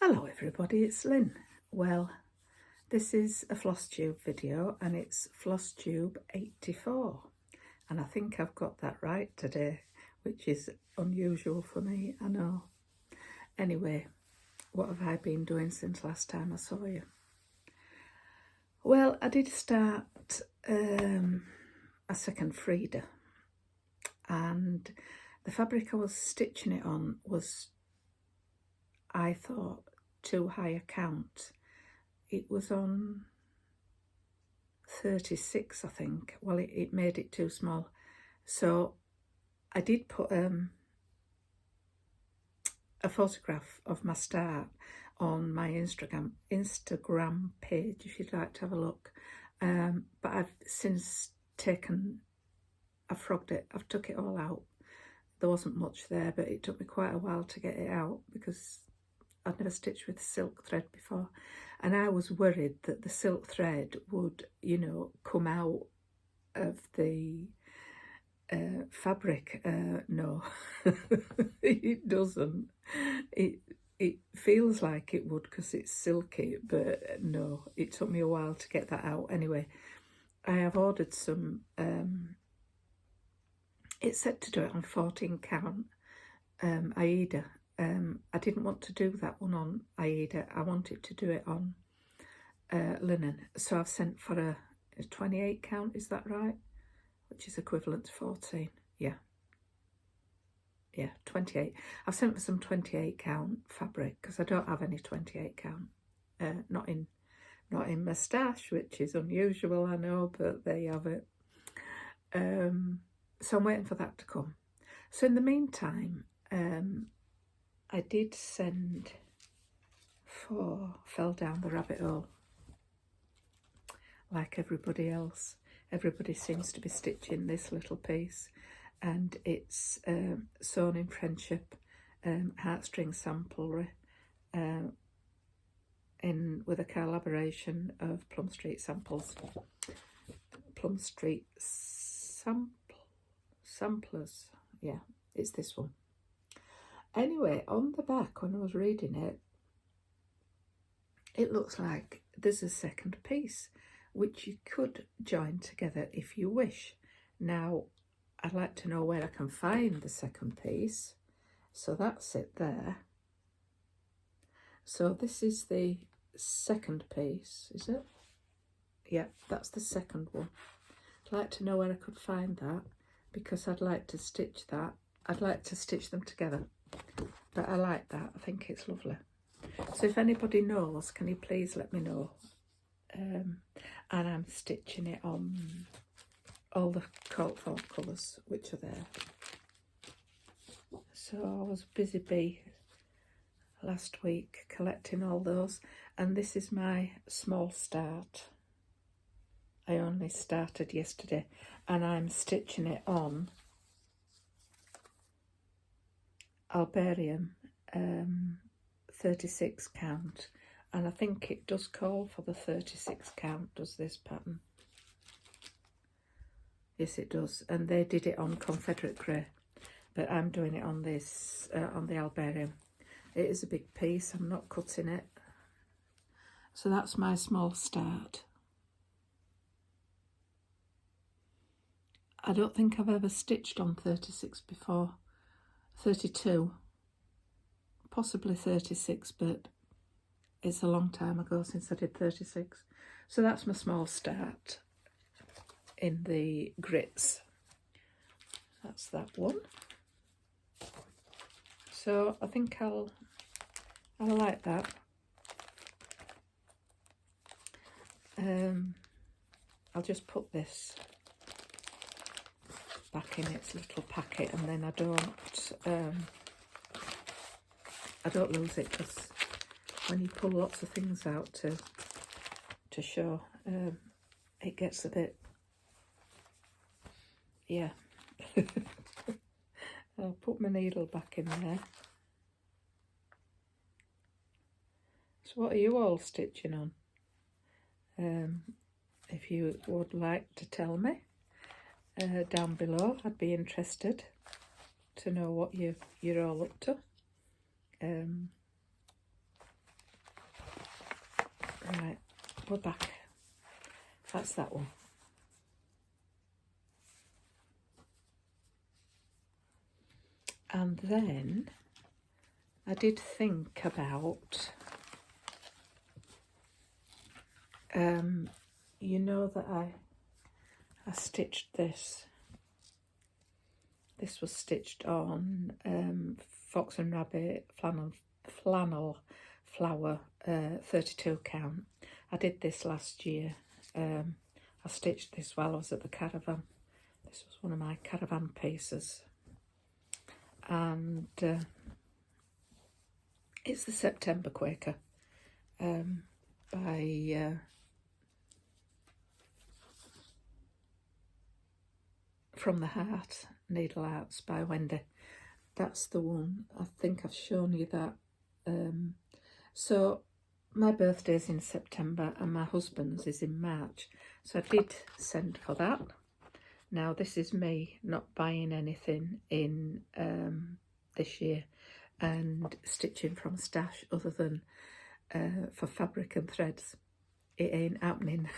Hello everybody, it's Lynn. Well, this is a Flosstube video and it's Flosstube 84 and I think I've got that right today, which is unusual for me, I know. Anyway, what have I been doing since last time I saw you? Well, I did start a second Frida, and the fabric I was stitching it on was, I thought, too high a count. It was on 36, I think. Well, it made it too small. So I did put a photograph of my start on my Instagram page if you'd like to have a look. But I've since I've frogged it, I've took it all out. There wasn't much there, but it took me quite a while to get it out because I'd never stitched with silk thread before, and I was worried that the silk thread would, you know, come out of the fabric. No, it doesn't. It feels like it would because it's silky, but no, it took me a while to get that out. Anyway, I have ordered some. It's said to do it on 14 count Aida. I didn't want to do that one on Aida. I wanted to do it on linen. So I've sent for a 28 count, is that right? Which is equivalent to 14. Yeah, 28. I've sent for some 28 count fabric because I don't have any 28 count. Not in my stash, which is unusual, I know, but there you have it. So I'm waiting for that to come. So in the meantime, I did send for Fell Down the Rabbit Hole. Like everybody else, everybody seems to be stitching this little piece, and it's sewn in Friendship heartstring samplery with a collaboration of Plum Street Samples. Plum Street Samplers, yeah, it's this one. Anyway, on the back, when I was reading it, it looks like there's a second piece, which you could join together if you wish. Now, I'd like to know where I can find the second piece. So that's it there. So this is the second piece, is it? Yeah, that's the second one. I'd like to know where I could find that, because I'd like to stitch that. I'd like to stitch them together. But I like that. I think it's lovely. So if anybody knows, can you please let me know? And I'm stitching it on all the Coat Form colours which are there. So I was busy bee last week collecting all those, and this is my small start. I only started yesterday, and I'm stitching it on Albarium 36 count, and I think it does call for the 36 count, does this pattern? Yes, it does, and they did it on Confederate grey, but I'm doing it on this on the Albarium. It is a big piece, I'm not cutting it. So that's my small start. I don't think I've ever stitched on 36 before. 32, possibly 36, but it's a long time ago since I did 36. So that's my small start in the grits. That's that one. So I think I'll like that. I'll just put this back in its little packet, and then I don't lose it, because when you pull lots of things out to show, it gets a bit, yeah. I'll put my needle back in there. So what are you all stitching on? If you would like to tell me down below, I'd be interested to know what you're all up to. we're back. That's that one. And then I did think about, you know that I stitched this. This was stitched on Fox and Rabbit flannel flower 32 count. I did this last year. I stitched this while I was at the caravan. This was one of my caravan pieces. And it's the September Quaker by From the Heart, Needle Arts by Wendy. That's the one. I think I've shown you that. So my birthday's in September and my husband's is in March. So I did send for that. Now this is me not buying anything in this year and stitching from stash other than for fabric and threads. It ain't happening.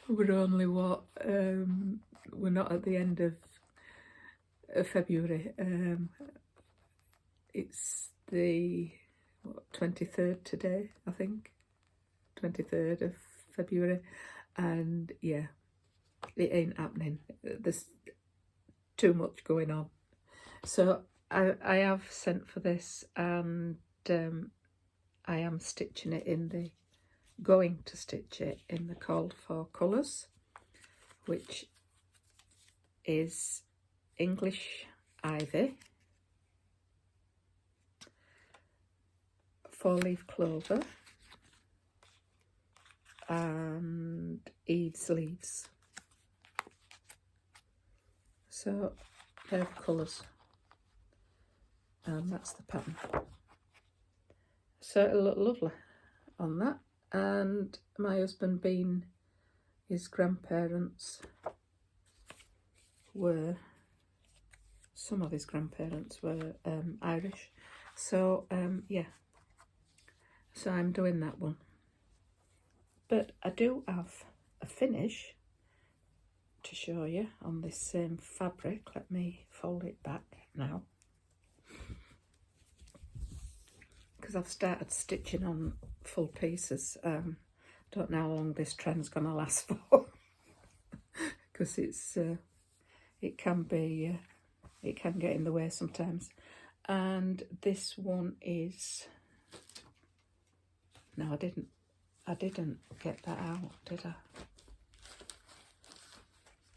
We're only what, we're not at the end of February. It's the 23rd today, I think, 23rd of February, and yeah, it ain't happening. There's too much going on. So I have sent for this, and I am stitching it in the, going to stitch it in the called for colours, which is English Ivy, 4-leaf clover, and Eve's leaves. So they're the colours, and that's the pattern. So it'll look lovely on that. And my husband, being his grandparents were, some of his grandparents were Irish, so yeah, so I'm doing that one. But I do have a finish to show you on this same fabric. Let me fold it back now, because I've started stitching on full pieces. Don't know how long this trend's gonna last for, because it's it can be it can get in the way sometimes. And this one is, no, I didn't get that out, did I?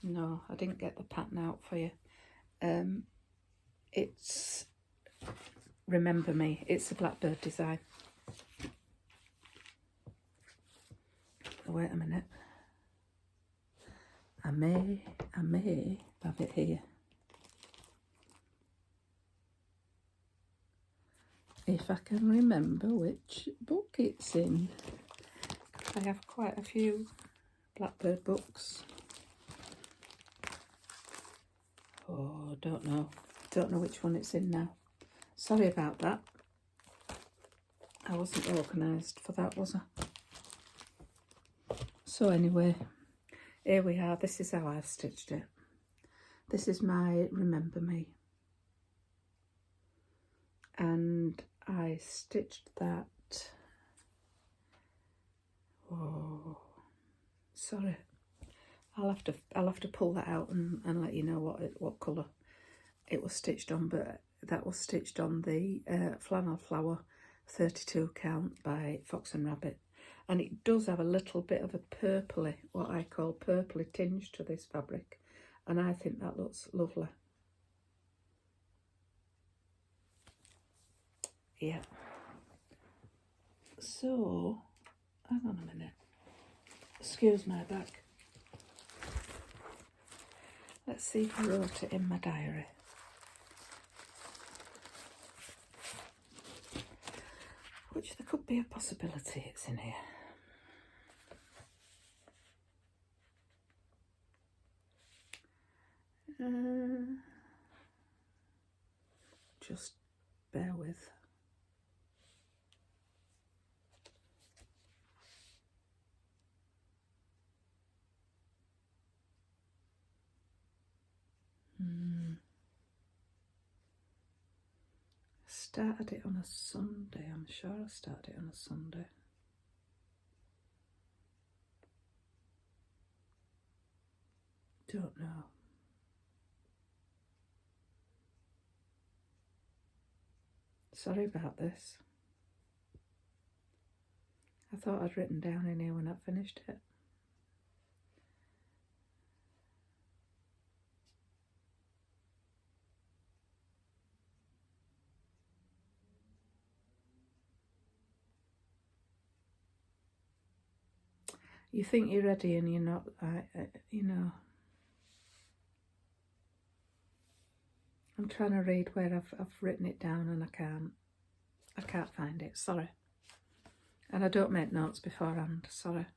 No, I didn't get the pattern out for you. It's Remember Me. It's a blackbird design. Wait a minute. I may have it here. If I can remember which book it's in. I have quite a few blackbird books. Oh, don't know which one it's in now. Sorry about that. I wasn't organised for that, was I? So anyway, here we are. This is how I've stitched it. This is my Remember Me. And I stitched that. Oh, sorry. I'll have to pull that out and let you know what colour it was stitched on, but that was stitched on the flannel flower 32 count by Fox and Rabbit. And it does have a little bit of a purpley, what I call purpley tinge to this fabric, and I think that looks lovely. Yeah. So, hang on a minute. Excuse my back. Let's see if I wrote it in my diary. Which there could be a possibility it's in here. Just bear with. started it on a Sunday. I'm sure I started it on a Sunday. Don't know. Sorry about this. I thought I'd written down in here when I finished it. You think you're ready and you're not, you know. I'm trying to read where I've written it down and I can't find it, sorry. And I don't make notes beforehand, sorry.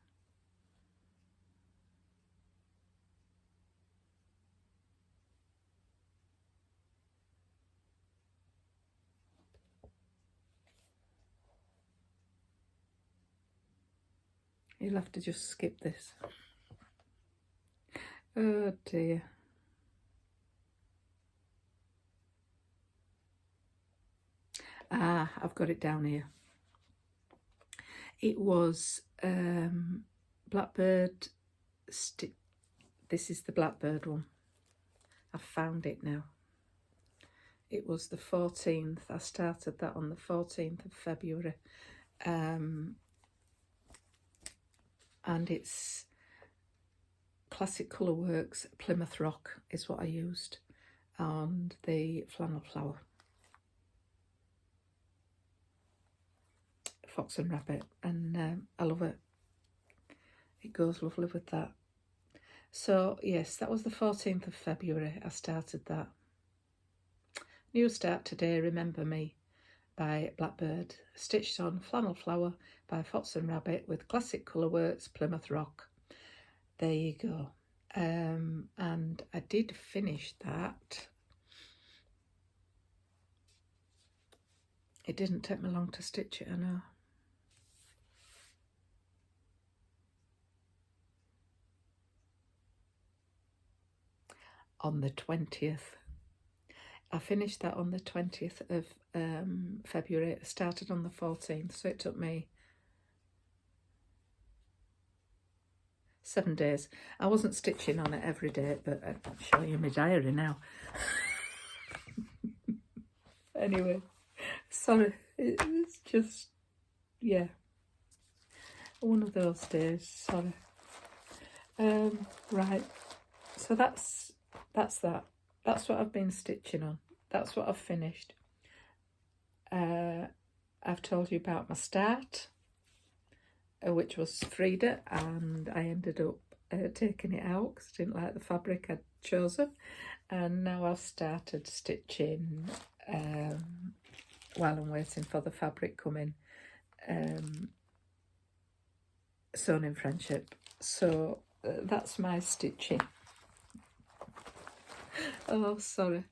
You'll have to just skip this. Oh dear. Ah, I've got it down here. It was Blackbird. This is the Blackbird one. I've found it now. It was the 14th. I started that on the 14th of February. And it's Classic Colourworks Plymouth Rock is what I used, and the Flannel Flower. Fox and Rabbit, and I love it. It goes lovely with that. So yes, that was the 14th of February I started that. New Start Today, Remember Me by Blackbird, stitched on Flannel Flower by Fox and Rabbit with Classic Colourworks Plymouth Rock. There you go. And I did finish that. It didn't take me long to stitch it, I know. On the 20th. I finished that on the 20th of February. It started on the 14th, so it took me 7 days. I wasn't stitching on it every day, but I'll show you my diary now. Anyway, sorry, it's just, yeah, one of those days, sorry. Right, so that's that. That's what I've been stitching on. That's what I've finished. I've told you about my start, which was Frida, and I ended up taking it out because I didn't like the fabric I'd chosen. And now I've started stitching while I'm waiting for the fabric coming, Sewn in Friendship. So that's my stitching. Oh, sorry.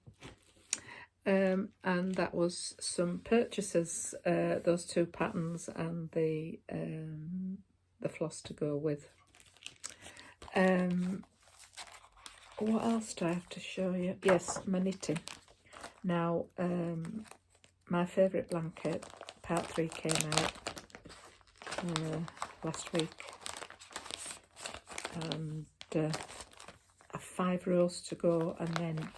And that was some purchases, those two patterns and the floss to go with. What else do I have to show you? Yes, my knitting. Now, my favourite blanket, part 3, came out last week, and I've 5 rows to go, and then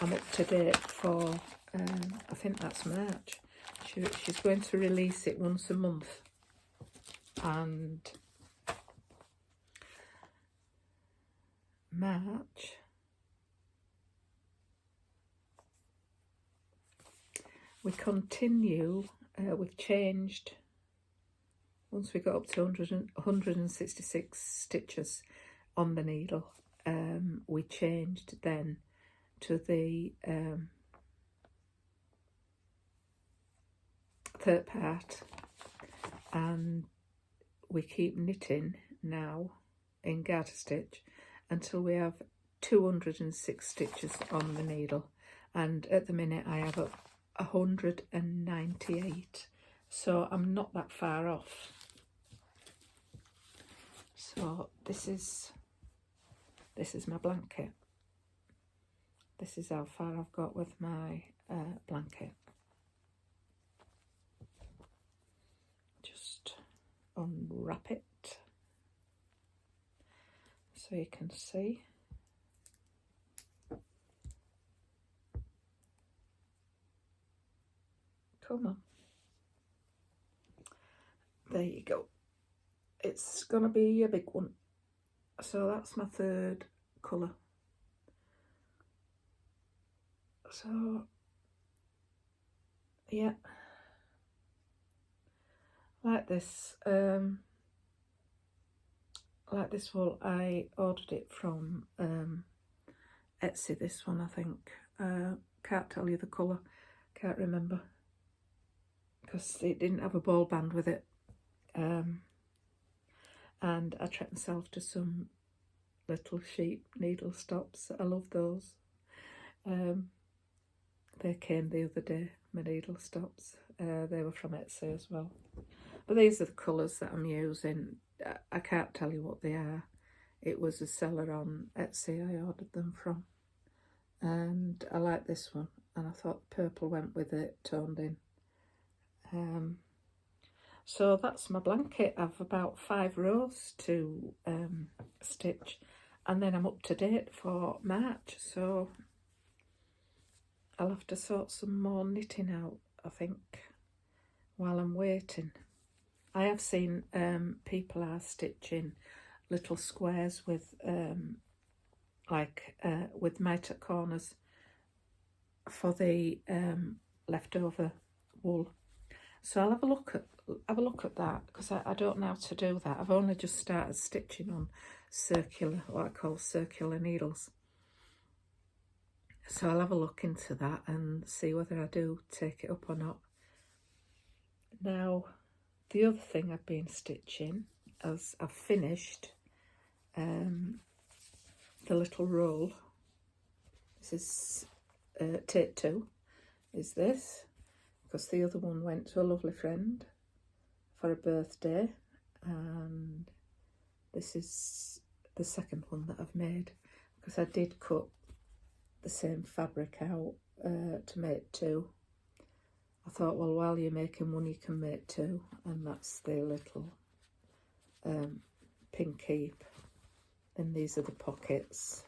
I'm up to date for, I think that's March. She's going to release it once a month, and March, we continue, we've changed, once we got up to 166 stitches on the needle, we changed then to the third part, and we keep knitting now in garter stitch until we have 206 stitches on the needle, and at the minute I have 198, so I'm not that far off. So this is my blanket. This is how far I've got with my blanket. wrap it so you can see. Come on. There you go. It's gonna be a big one. So that's my third colour. So yeah, like this wool, I ordered it from Etsy, this one I think. Can't tell you the colour, can't remember, because it didn't have a ball band with it. And I treated myself to some little sheep needle stops. I love those. They came the other day, my needle stops. They were from Etsy as well. But these are the colours that I'm using. I can't tell you what they are. It was a seller on Etsy I ordered them from. And I like this one. And I thought purple went with it, toned in. So that's my blanket. I've about 5 rows to stitch. And then I'm up to date for March. So I'll have to sort some more knitting out, I think, while I'm waiting. I have seen people are stitching little squares with with mite corners for the leftover wool. So I'll have a look at that, because I don't know how to do that. I've only just started stitching on circular, what I call circular needles. So I'll have a look into that and see whether I do take it up or not. Now, the other thing I've been stitching, as I've finished the little roll. This is take 2, is this, because the other one went to a lovely friend for a birthday, and this is the second one that I've made, because I did cut the same fabric out to make 2. I thought, well, while you're making one, you can make 2, and that's the little pink keep, and these are the pockets,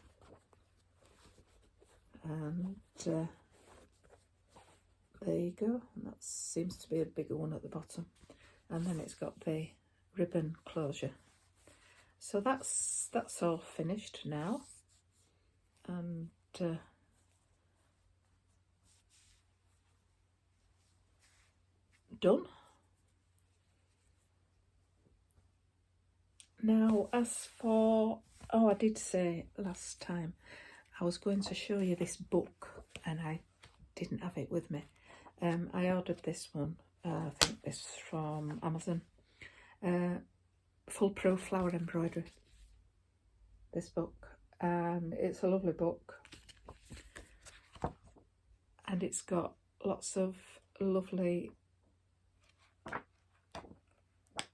and there you go. And that seems to be a bigger one at the bottom, and then it's got the ribbon closure. So that's all finished now, and done. Now, as for, I did say last time I was going to show you this book, and I didn't have it with me. I ordered this one, I think this from Amazon, Foolproof Flower Embroidery, this book, and it's a lovely book, and it's got lots of lovely,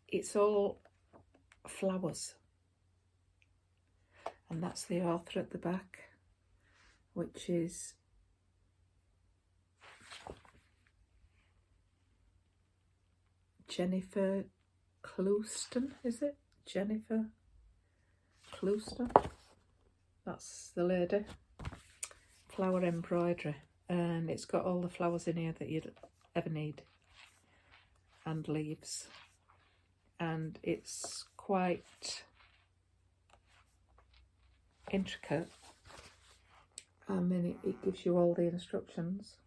it's all flowers, and that's the author at the back, which is Jennifer Clouston, is it? Jennifer Clouston, that's the lady. Flower embroidery, and it's got all the flowers in here that you'd ever need, and leaves, and it's quite intricate. I mean, it gives you all the instructions.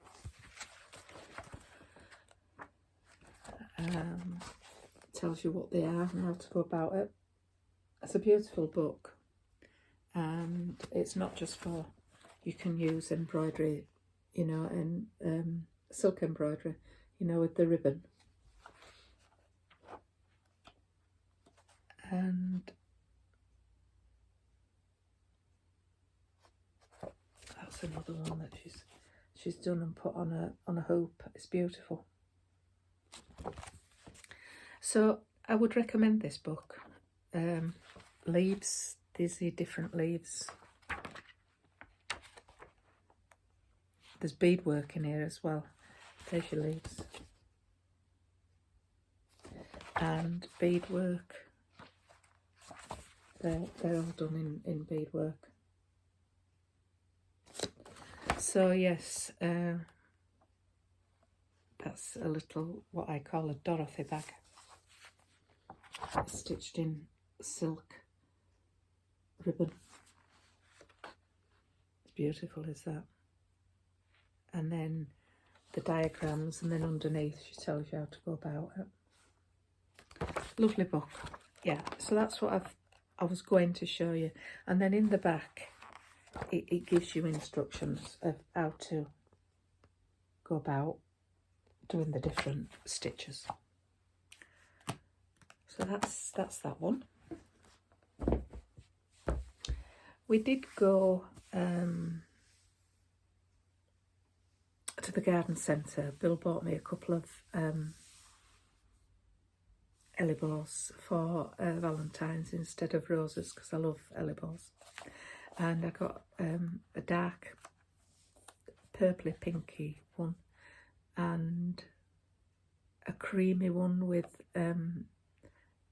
Tells you what they are and how to go about it. It's a beautiful book, and it's not just for, you can use embroidery, you know, and silk embroidery, you know, with the ribbon. And that's another one that she's done and put on a hoop. It's beautiful. So I would recommend this book. Leaves, these are different leaves. There's beadwork in here as well. There's your leaves. And beadwork they're all done in beadwork. So yes, that's a little, what I call a Dorothy bag. It's stitched in silk ribbon. It's beautiful, is that? And then the diagrams, and then underneath she tells you how to go about it. Lovely book. Yeah, so that's what I was going to show you. And then in the back, it gives you instructions of how to go about doing the different stitches. So that's that one. We did go to the garden centre. Bill bought me a couple of Ellie-bows for Valentine's instead of roses, because I love Ellie-bows. And I got a dark purpley pinky one and a creamy one with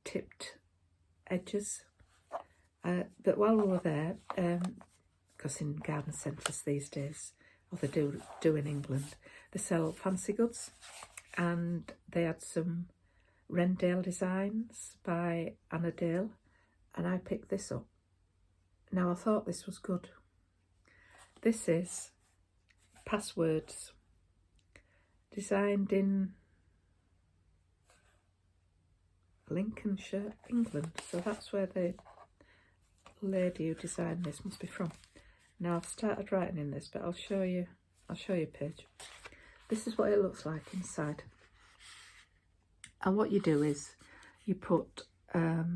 tipped edges. But while we were there, because in garden centres these days, or they do in England, they sell fancy goods, and they had some Rendale designs by Anna Dale, and I picked this up. Now, I thought this was good. This is Passwords, designed in Lincolnshire, England. So that's where the lady who designed this must be from. Now, I've started writing in this, but I'll show you a page. This is what it looks like inside. And what you do is you put your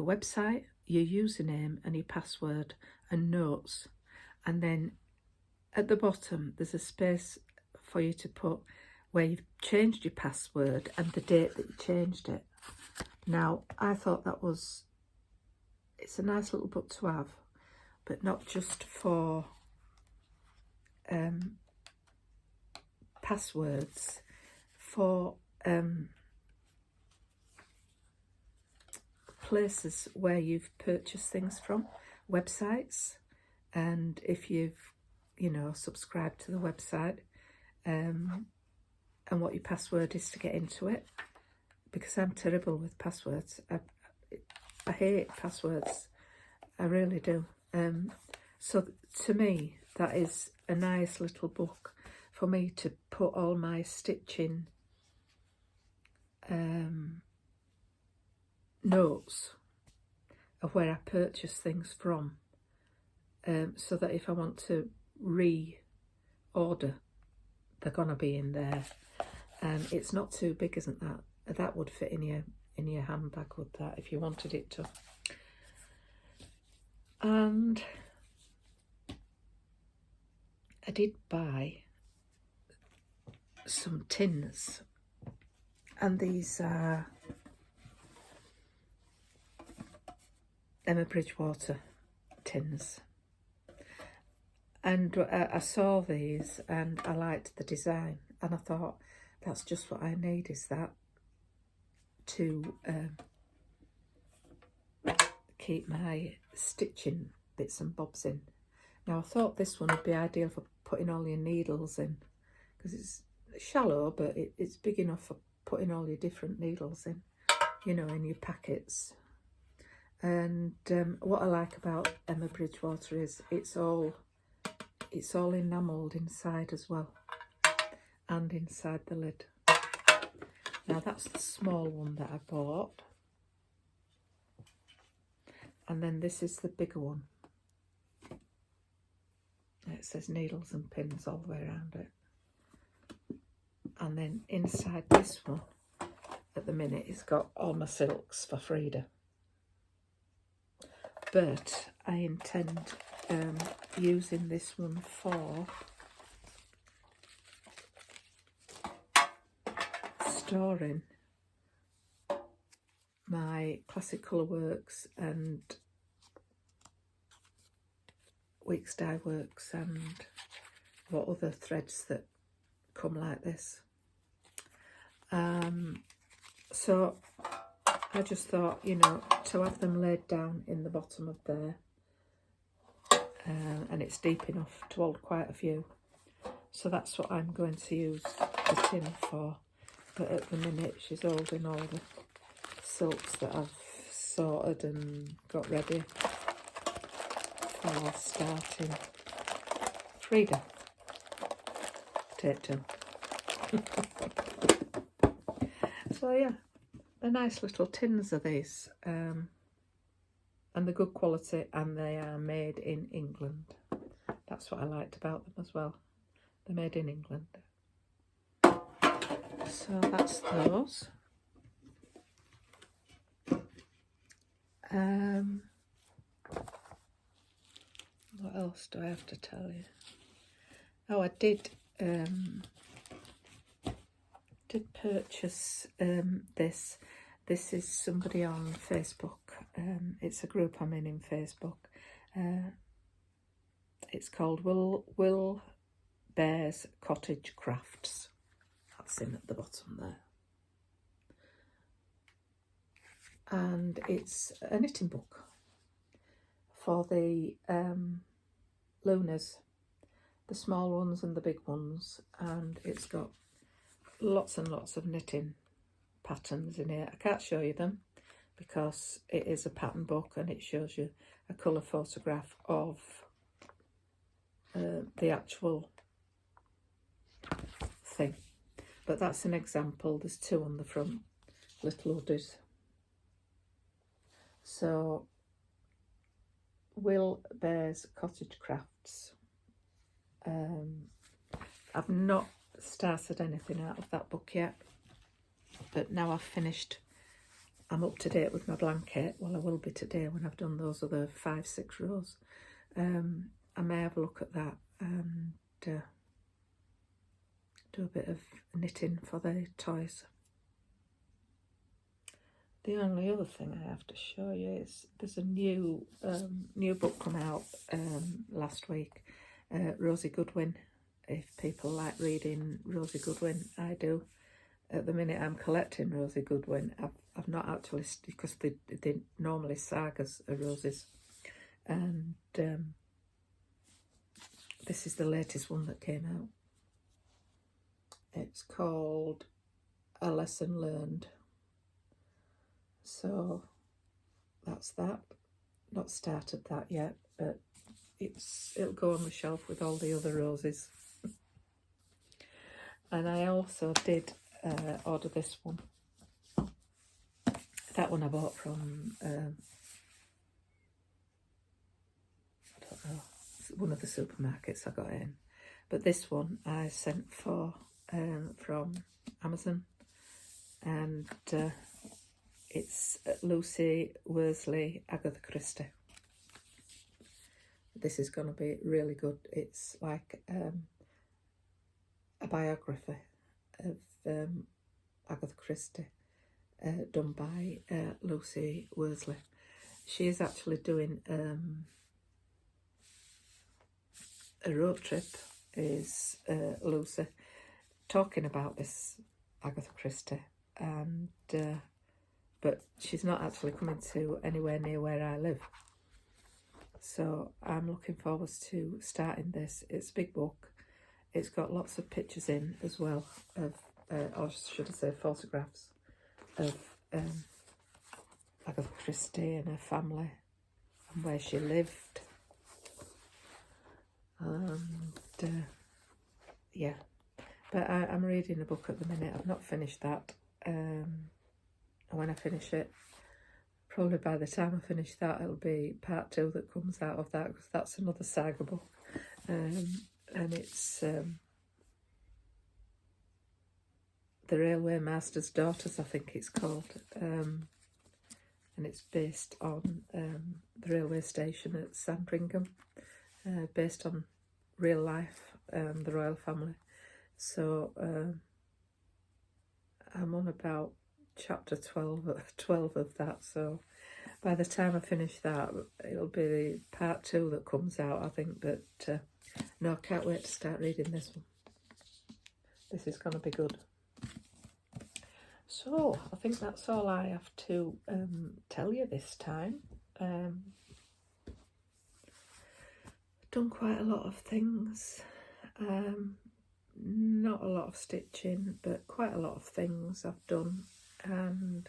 website, your username and your password and notes, and then at the bottom there's a space for you to put where you've changed your password and the date that you changed it. Now, I thought it's a nice little book to have, but not just for passwords, for places where you've purchased things from, websites, and if you've, subscribed to the website, and what your password is to get into it, because I'm terrible with passwords. I hate passwords, I really do. So to me, that is a nice little book for me to put all my stitching notes of where I purchase things from, so that if I want to re-order, they're gonna be in there. It's not too big, isn't that? That would fit in your handbag, would that, if you wanted it to. And I did buy some tins, and these are Emma Bridgewater tins. And I saw these and I liked the design, and I thought that's just what I need, is that to keep my stitching bits and bobs in. Now, I thought this one would be ideal for putting all your needles in, because it's shallow, but it's big enough for putting all your different needles in, in your packets. And what I like about Emma Bridgewater is it's all enamelled inside as well, and inside the lid. Now, that's the small one that I bought, and then this is the bigger one. It says needles and pins all the way around it. And then inside this one, at the minute, it's got all my silks for Frida. But I intend using this one for storing my classic colour works and Weeks Dye Works and what other threads that come like this. So I just thought, you know, to have them laid down in the bottom of there, and it's deep enough to hold quite a few. So that's what I'm going to use the tin for. But at the minute she's holding all the silks that I've sorted and got ready for starting. Frida, take two. So yeah, they're nice little tins of these, and they're good quality, and they are made in England. That's what I liked about them as well. They're made in England. So that's those. What else do I have to tell you? Oh, I did purchase this. This is somebody on Facebook. It's a group I'm in Facebook. It's called Will Bear's Cottage Crafts. That's him at the bottom there. And it's a knitting book for the Lunas, the small ones and the big ones, and it's got lots and lots of knitting patterns in here. I can't show you them because it is a pattern book and it shows you a colour photograph of the actual thing. But that's an example. There's two on the front, little hoodies. So, Will Bear's Cottage Crafts. I've not started anything out of that book yet, but now I've finished, I'm up to date with my blanket. Well, I will be today when I've done those other 5-6 rows. I may have a look at that and do a bit of knitting for the toys. The only other thing I have to show you is there's a new book come out last week, Rosie Goodwin. If people like reading Rosie Goodwin, I do. At the minute I'm collecting Rosie Goodwin. I've not actually, because they normally sagas are roses, and this is the latest one that came out. It's called A Lesson Learned. So that's that. Not started that yet, but it'll go on the shelf with all the other roses. And I also did order this one. That one I bought from I don't know, one of the supermarkets I got in. But this one I sent for from Amazon, and it's Lucy Worsley, Agatha Christie. This is going to be really good. It's like a biography of Agatha Christie, done by Lucy Worsley. She is actually doing a road trip, is Lucy, talking about this Agatha Christie, and but she's not actually coming to anywhere near where I live. So I'm looking forward to starting this. It's a big book. It's got lots of pictures in as well of, or should I say photographs of Agatha Christie and her family and where she lived. And yeah, but I'm reading a book at the minute. I've not finished that. And when I finish it, probably by the time I finish that, it'll be part 2 that comes out of that, because that's another saga book. And it's The Railway Master's Daughters, I think it's called. And it's based on the railway station at Sandringham, based on real life, the royal family. So I'm on about chapter 12 of that, so by the time I finish that, it'll be part 2 that comes out, I think. But no, I can't wait to start reading this one. This is going to be good. So I think that's all I have to tell you this time. Done quite a lot of things, not a lot of stitching, but quite a lot of things I've done, and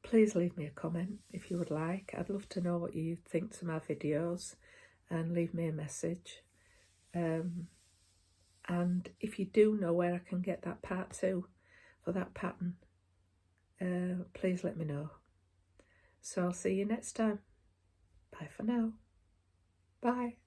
please leave me a comment if you would like. I'd love to know what you think to my videos, and leave me a message. And if you do know where I can get that part 2 for that pattern, please let me know. So I'll see you next time. Bye for now. Bye.